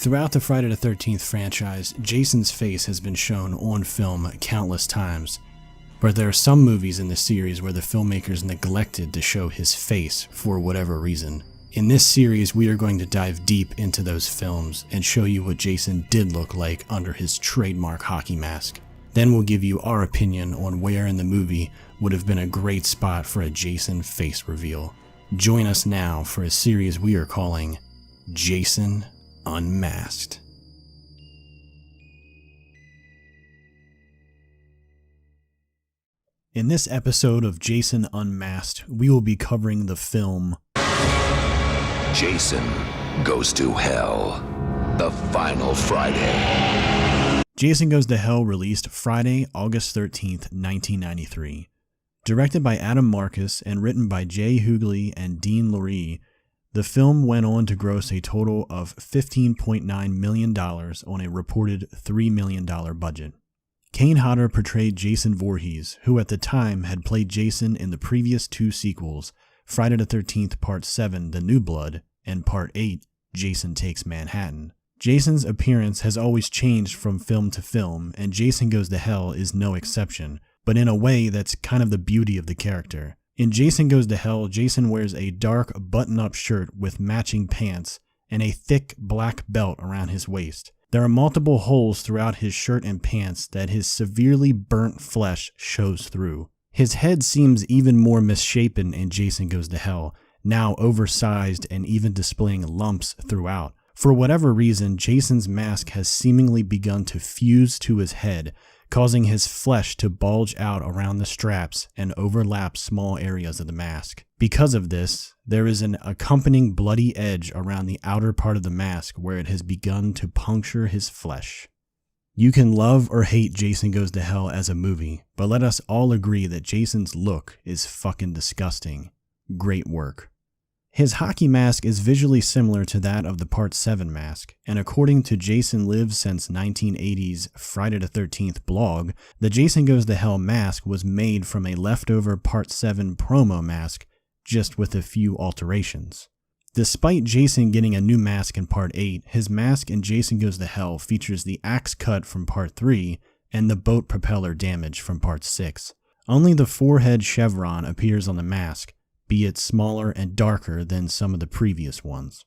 Throughout the Friday the 13th franchise, Jason's face has been shown on film countless times, but there are some movies in the series where the filmmakers neglected to show his face for whatever reason. In this series, we are going to dive deep into those films and show you what Jason did look like under his trademark hockey mask. Then we'll give you our opinion on where in the movie would have been a great spot for a Jason face reveal. Join us now for a series we are calling Jason Unmasked. In this episode of Jason Unmasked, we will be covering the film Jason Goes to Hell, the final Friday. Jason Goes to Hell released Friday, August 13th, 1993. Directed by Adam Marcus and written by Jay Hughley and Dean Loree, the film went on to gross a total of $15.9 million on a reported $3 million budget. Kane Hodder portrayed Jason Voorhees, who at the time had played Jason in the previous two sequels, Friday the 13th Part 7, The New Blood, and Part 8, Jason Takes Manhattan. Jason's appearance has always changed from film to film, and Jason Goes to Hell is no exception, but in a way that's kind of the beauty of the character. In Jason Goes to Hell, Jason wears a dark button-up shirt with matching pants and a thick black belt around his waist. There are multiple holes throughout his shirt and pants that his severely burnt flesh shows through. His head seems even more misshapen in Jason Goes to Hell, now oversized and even displaying lumps throughout. For whatever reason, Jason's mask has seemingly begun to fuse to his head, causing his flesh to bulge out around the straps and overlap small areas of the mask. Because of this, there is an accompanying bloody edge around the outer part of the mask where it has begun to puncture his flesh. You can love or hate Jason Goes to Hell as a movie, but let us all agree that Jason's look is fucking disgusting. Great work. His hockey mask is visually similar to that of the Part 7 mask, and according to Jason Lives Since 1980's Friday the 13th blog, the Jason Goes to Hell mask was made from a leftover Part 7 promo mask, just with a few alterations. Despite Jason getting a new mask in Part 8, his mask in Jason Goes to Hell features the axe cut from Part 3 and the boat propeller damage from Part 6. Only the forehead chevron appears on the mask, be it smaller and darker than some of the previous ones.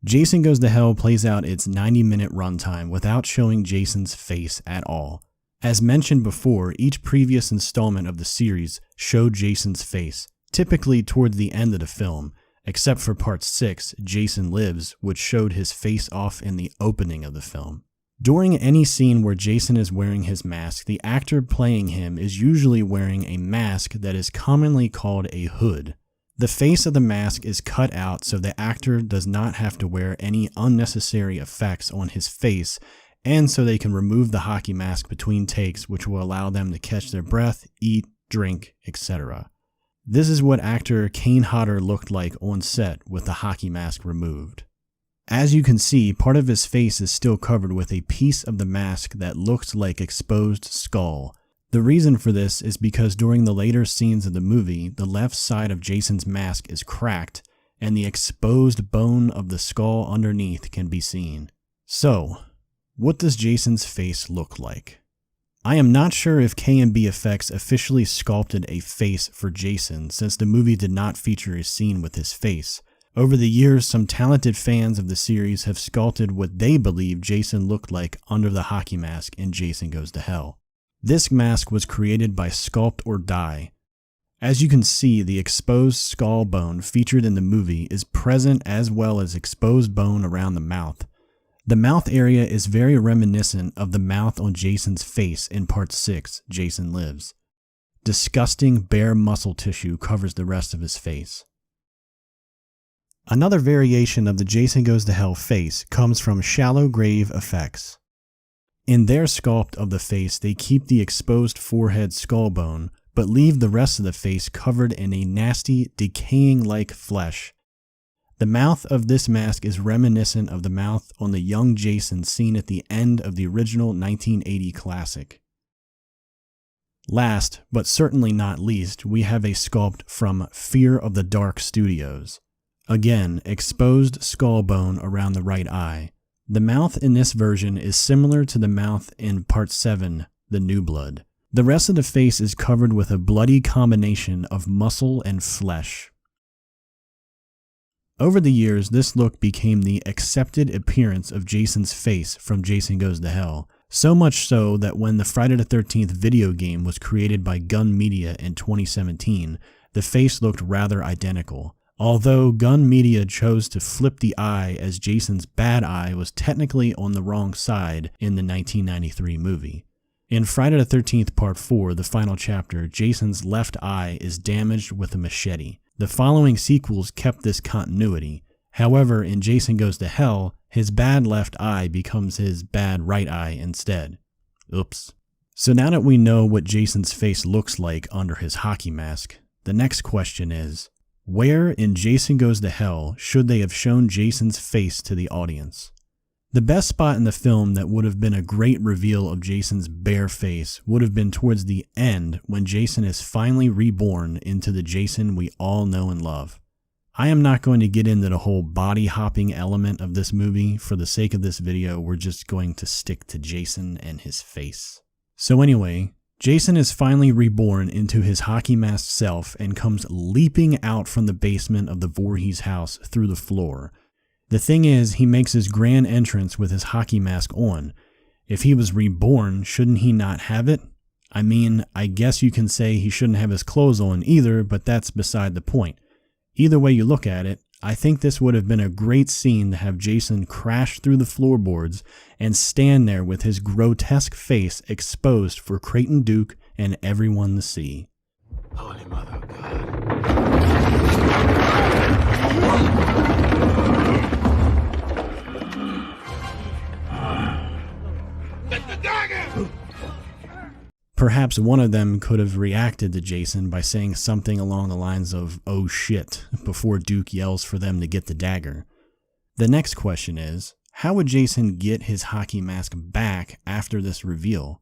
Jason Goes to Hell plays out its 90-minute runtime without showing Jason's face at all. As mentioned before, each previous installment of the series showed Jason's face, typically towards the end of the film, except for Part 6, Jason Lives, which showed his face off in the opening of the film. During any scene where Jason is wearing his mask, the actor playing him is usually wearing a mask that is commonly called a hood. The face of the mask is cut out so the actor does not have to wear any unnecessary effects on his face, and so they can remove the hockey mask between takes, which will allow them to catch their breath, eat, drink, etc. This is what actor Kane Hodder looked like on set with the hockey mask removed. As you can see, part of his face is still covered with a piece of the mask that looks like exposed skull. The reason for this is because during the later scenes of the movie, the left side of Jason's mask is cracked, and the exposed bone of the skull underneath can be seen. So, what does Jason's face look like? I am not sure if K&B Effects officially sculpted a face for Jason, since the movie did not feature a scene with his face. Over the years, some talented fans of the series have sculpted what they believe Jason looked like under the hockey mask in Jason Goes to Hell. This mask was created by Sculpt or Die. As you can see, the exposed skull bone featured in the movie is present as well as exposed bone around the mouth. The mouth area is very reminiscent of the mouth on Jason's face in Part 6, Jason Lives. Disgusting bare muscle tissue covers the rest of his face. Another variation of the Jason Goes to Hell face comes from Shallow Grave Effects. In their sculpt of the face, they keep the exposed forehead skull bone, but leave the rest of the face covered in a nasty, decaying-like flesh. The mouth of this mask is reminiscent of the mouth on the young Jason seen at the end of the original 1980 classic. Last, but certainly not least, we have a sculpt from Fear of the Dark Studios. Again, exposed skull bone around the right eye. The mouth in this version is similar to the mouth in Part 7, The New Blood. The rest of the face is covered with a bloody combination of muscle and flesh. Over the years, this look became the accepted appearance of Jason's face from Jason Goes to Hell, so much so that when the Friday the 13th video game was created by Gun Media in 2017, the face looked rather identical. Although Gun Media chose to flip the eye as Jason's bad eye was technically on the wrong side in the 1993 movie. In Friday the 13th Part 4, the final chapter, Jason's left eye is damaged with a machete. The following sequels kept this continuity. However, in Jason Goes to Hell, his bad left eye becomes his bad right eye instead. Oops. So now that we know what Jason's face looks like under his hockey mask, the next question is, where in Jason Goes to Hell should they have shown Jason's face to the audience? The best spot in the film that would have been a great reveal of Jason's bare face would have been towards the end when Jason is finally reborn into the Jason we all know and love. I am not going to get into the whole body hopping element of this movie. For the sake of this video, we're just going to stick to Jason and his face. So anyway, Jason is finally reborn into his hockey masked self and comes leaping out from the basement of the Voorhees house through the floor. The thing is, he makes his grand entrance with his hockey mask on. If he was reborn, shouldn't he not have it? I mean, I guess you can say he shouldn't have his clothes on either, but that's beside the point. Either way you look at it, I think this would have been a great scene to have Jason crash through the floorboards and stand there with his grotesque face exposed for Creighton Duke and everyone to see. Holy Mother of God. Perhaps one of them could have reacted to Jason by saying something along the lines of, "Oh shit," before Duke yells for them to get the dagger. The next question is, how would Jason get his hockey mask back after this reveal?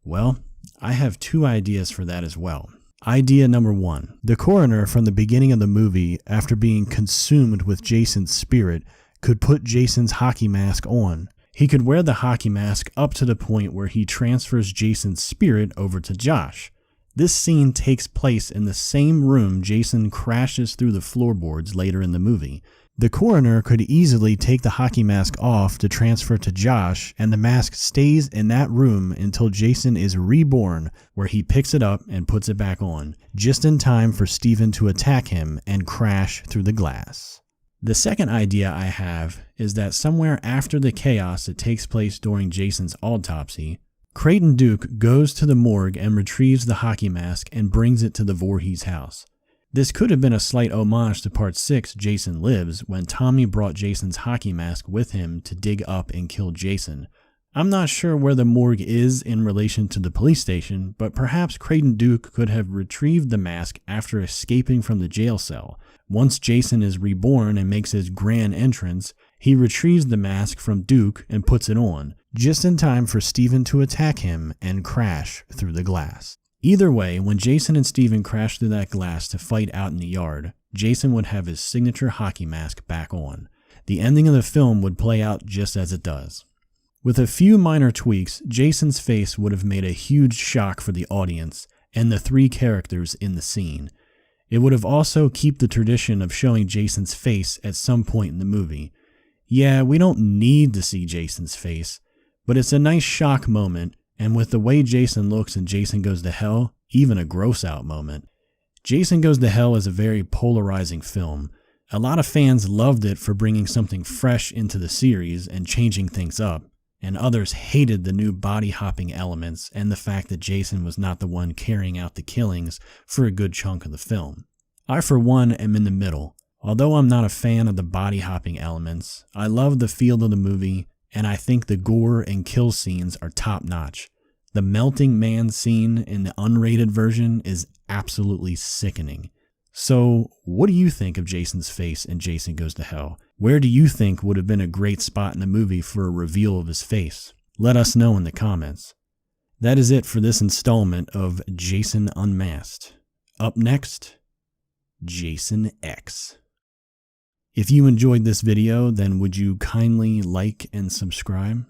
Well, I have two ideas for that as well. Idea number one, the coroner from the beginning of the movie, after being consumed with Jason's spirit, could put Jason's hockey mask on. He could wear the hockey mask up to the point where he transfers Jason's spirit over to Josh. This scene takes place in the same room Jason crashes through the floorboards later in the movie. The coroner could easily take the hockey mask off to transfer to Josh, and the mask stays in that room until Jason is reborn, where he picks it up and puts it back on, just in time for Steven to attack him and crash through the glass. The second idea I have is that somewhere after the chaos that takes place during Jason's autopsy, Creighton Duke goes to the morgue and retrieves the hockey mask and brings it to the Voorhees house. This could have been a slight homage to Part 6, Jason Lives, when Tommy brought Jason's hockey mask with him to dig up and kill Jason. I'm not sure where the morgue is in relation to the police station, but perhaps Creighton Duke could have retrieved the mask after escaping from the jail cell. Once Jason is reborn and makes his grand entrance, he retrieves the mask from Duke and puts it on, just in time for Steven to attack him and crash through the glass. Either way, when Jason and Steven crash through that glass to fight out in the yard, Jason would have his signature hockey mask back on. The ending of the film would play out just as it does. With a few minor tweaks, Jason's face would have made a huge shock for the audience and the three characters in the scene. It would have also kept the tradition of showing Jason's face at some point in the movie. Yeah, we don't need to see Jason's face, but it's a nice shock moment, and with the way Jason looks in Jason Goes to Hell, even a gross out moment. Jason Goes to Hell is a very polarizing film. A lot of fans loved it for bringing something fresh into the series and changing things up, and others hated the new body hopping elements and the fact that Jason was not the one carrying out the killings for a good chunk of the film. I for one am in the middle. Although I'm not a fan of the body hopping elements, I love the feel of the movie, and I think the gore and kill scenes are top notch. The melting man scene in the unrated version is absolutely sickening. So, what do you think of Jason's face in Jason Goes to Hell? Where do you think would have been a great spot in the movie for a reveal of his face? Let us know in the comments. That is it for this installment of Jason Unmasked. Up next, Jason X. If you enjoyed this video, then would you kindly like and subscribe?